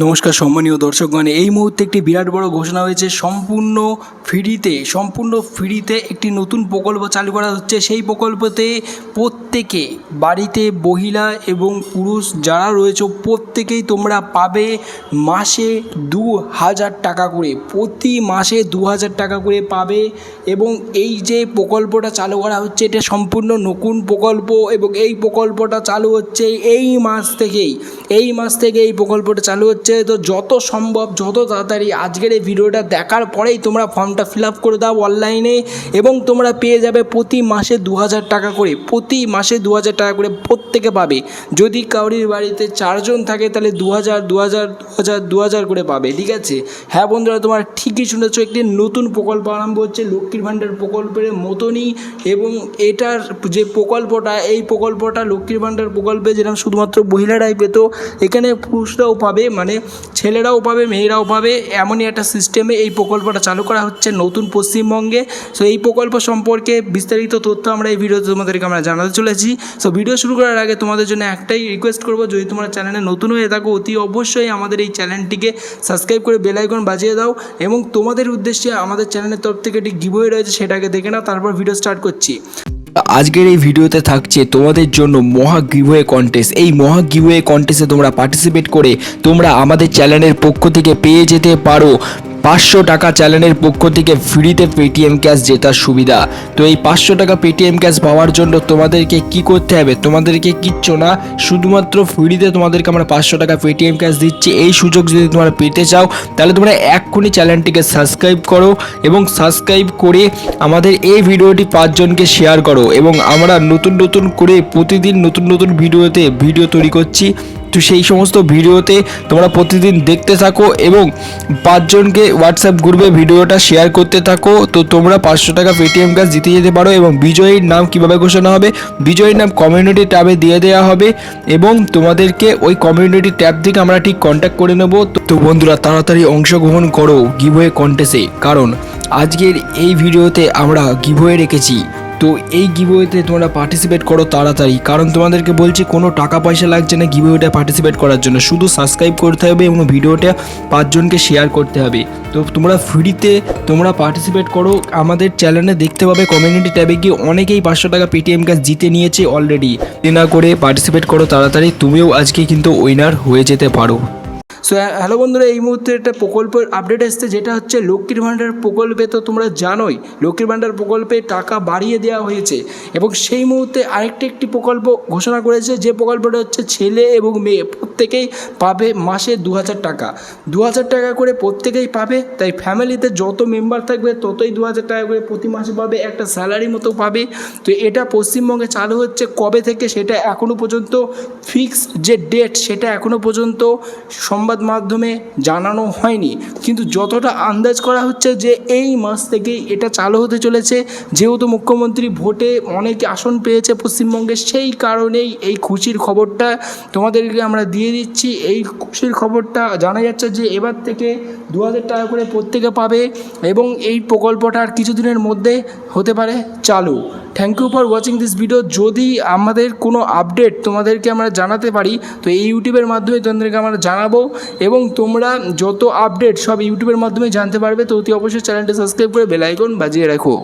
নমস্কার সম্মানীয় দর্শকগণ, এই মুহূর্তে একটি বিরাট বড় ঘোষণা হয়েছে। সম্পূর্ণ ফ্রিতে একটি নতুন প্রকল্প চালু করা হচ্ছে। সেই প্রকল্পতে প্রত্যেকে বাড়িতে মহিলা এবং পুরুষ যারা রয়েছে প্রত্যেকেই তোমরা পাবে মাসে 2000 টাকা করে, প্রতি মাসে 2000 টাকা করে পাবে। এবং এই যে প্রকল্পটা চালু করা হচ্ছে এটা সম্পূর্ণ নতুন প্রকল্প এবং এই প্রকল্পটা চালু হচ্ছে এই মাস থেকেই এই প্রকল্পটা চালু হচ্ছে। তো যত সম্ভব যত তাড়াতাড়ি আজকের এই ভিডিওটা দেখার পরেই তোমরা ফর্মটা ফিল আপ করে দাও অনলাইনে এবং তোমরা পেয়ে যাবে প্রতি মাসে 2000 টাকা করে, প্রতি মাসে 2000 টাকা করে প্রত্যেকে পাবে। যদি কারোর বাড়িতে 4 জন থাকে তাহলে 2000 করে পাবে, ঠিক আছে? হ্যাঁ বন্ধুরা, তোমরা ঠিকই শুনেছো, একটি নতুন প্রকল্প আরম্ভ হচ্ছে লক্ষ্মীর ভাণ্ডার প্রকল্পের মতনই। এবং এটার যে প্রকল্পটা, এই প্রকল্পটা লক্ষ্মীর ভাণ্ডার প্রকল্পে যেরকম শুধুমাত্র মহিলারাই পেত, এখানে পুরুষরাও পাবে, মানে ছেলেরাও পাবে মেয়েরাও পাবে। এমনই একটা সিস্টেমে এই প্রকল্পটা চালু করা হচ্ছে নতুন পশ্চিমবঙ্গে। সো এই প্রকল্প সম্পর্কে বিস্তারিত তথ্য আমরা এই ভিডিওতে তোমাদেরকে আমরা জানাতে চলেছি। সো ভিডিও শুরু করার আগে তোমাদের জন্য একটাই রিকোয়েস্ট করবো, যদি তোমরা চ্যানেলে নতুন হয়ে থাকো অতি অবশ্যই আমাদের এই চ্যানেলটিকে সাবস্ক্রাইব করে বেল আইকন বাজিয়ে দাও। এবং তোমাদের উদ্দেশ্যে আমাদের চ্যানেলের তরফ থেকে একটি গিভওয়ে রয়েছে, সেটাকে দেখে নাও, তারপর ভিডিও স্টার্ট করছি। আজকের এই ভিডিওতে থাকছে তোমাদের জন্য মহা গিভওয়ে কন্টেস্ট। এই মহা গিভওয়ে কন্টেস্টে তোমরা পার্টিসিপেট করে তোমরা আমাদের চ্যানেলের পক্ষ থেকে পেয়ে যেতে পারো 500 টাকা চ্যানেলের পক্ষ থেকে ফ্রিতে পেটিএম ক্যাশ জেতার সুবিধা। তো এই 500 টাকা পেটিএম ক্যাশ পাওয়ার জন্য তোমাদেরকে কি করতে হবে? তোমাদেরকে কিচ্ছু না, শুধুমাত্র ফ্রিতে তোমাদেরকে আমরা 500 টাকা পেটিএম ক্যাশ দিচ্ছি। এই সুযোগ যদি তোমরা পেতে চাও তাহলে তোমরা এক্ষুনি চ্যানেলটিকে সাবস্ক্রাইব করো এবং সাবস্ক্রাইব করে আমাদের এই ভিডিওটি 5 জনকে শেয়ার করো। এবং আমরা নতুন করে প্রতিদিন নতুন ভিডিও তৈরি করছি। তো সেই সমস্ত ভিডিওতে তোমরা প্রতিদিন দেখতে থাকো এবং 5 জনকে হোয়াটসঅ্যাপ গ্রুপে ভিডিওটা শেয়ার করতে থাকো। তো তোমরা 500 টাকা পেটিএম ক্যাশ জিতে যেতে পারো। এবং বিজয়ীর নাম কিভাবে ঘোষণা হবে? বিজয়ীর নাম কমিউনিটি ট্যাবে দিয়ে দেওয়া হবে এবং তোমাদেরকে ওই কমিউনিটি ট্যাব থেকে আমরা ঠিক কন্ট্যাক্ট করে নেব। তো বন্ধুরা, তাড়াতাড়ি অংশগ্রহণ করো গিভওয়ে কন্টেস্টে, কারণ আজকের এই ভিডিওতে আমরা গিভওয়ে রেখেছি। তো এই গিভওয়েতে তোমরা পার্টিসিপেট করো তাড়াতাড়ি, কারণ তোমাদেরকে বলছি কোনো টাকা পয়সা লাগছে না গিভওয়েটা পার্টিসিপেট করার জন্য, শুধু সাবস্ক্রাইব করতে হবে এবং ভিডিওটা 5 জনকে শেয়ার করতে হবে। তো তোমরা ফ্রিতে তোমরা পার্টিসিপেট করো। আমাদের চ্যানেলে দেখতে পাবে কমিউনিটি ট্যাবে গিয়ে অনেকেই 500 টাকা পেটিএম ক্যাশ জিতে নিয়েছে অলরেডি। না করে পার্টিসিপেট করো তাড়াতাড়ি, তুমিও আজকে কিন্তু উইনার হয়ে যেতে পারো। সো হ্যালো বন্ধুরা, এই মুহূর্তে একটা প্রকল্পের আপডেট এসছে, যেটা হচ্ছে লক্ষ্মীর ভাণ্ডার প্রকল্পে। তো তোমরা জানোই লক্ষ্মীর ভাণ্ডার প্রকল্পে টাকা বাড়িয়ে দেওয়া হয়েছে এবং সেই মুহূর্তে একটি প্রকল্প ঘোষণা করেছে, যে প্রকল্পটা হচ্ছে ছেলে এবং মেয়ে প্রত্যেকেই পাবে মাসে 2000 টাকা, 2000 টাকা করে প্রত্যেকেই পাবে। তাই ফ্যামিলিতে যত মেম্বার থাকবে ততই 2000 টাকা করে প্রতি মাসে পাবে, একটা স্যালারি মতো পাবে। তো এটা পশ্চিমবঙ্গে চালু হচ্ছে কবে থেকে সেটা এখনও পর্যন্ত ফিক্স যে ডেট সেটা এখনও পর্যন্ত সংবাদ মাধ্যমে জানানো হয়নি, কিন্তু যতটা আন্দাজ করা হচ্ছে যে এই মাস থেকেই এটা চালু হতে চলেছে। যেহেতু মুখ্যমন্ত্রী ভোটে অনেক আসন পেয়েছে পশ্চিমবঙ্গে, সেই কারণেই এই খুশির খবরটা তোমাদেরকে আমরা দিয়ে দিচ্ছি। এই খুশির খবরটা জানা যাচ্ছে যে এবার থেকে 2000 টাকা করে প্রত্যেকে পাবে এবং এই প্রকল্পটা আর কিছুদিনের মধ্যে হতে পারে চালু। Thank you for watching this video. যদি আমাদের কোনো আপডেট তোমাদেরকে আমরা জানাতে পারি তো এই ইউটিউবের মাধ্যমে তোমাদেরকে আমরা জানাবো এবং তোমরা যত আপডেট সব ইউটিউবের মাধ্যমে জানতে পারবে। তো অতি অবশ্যই চ্যানেলটি সাবস্ক্রাইব করে বেল আইকন বাজিয়ে রাখো।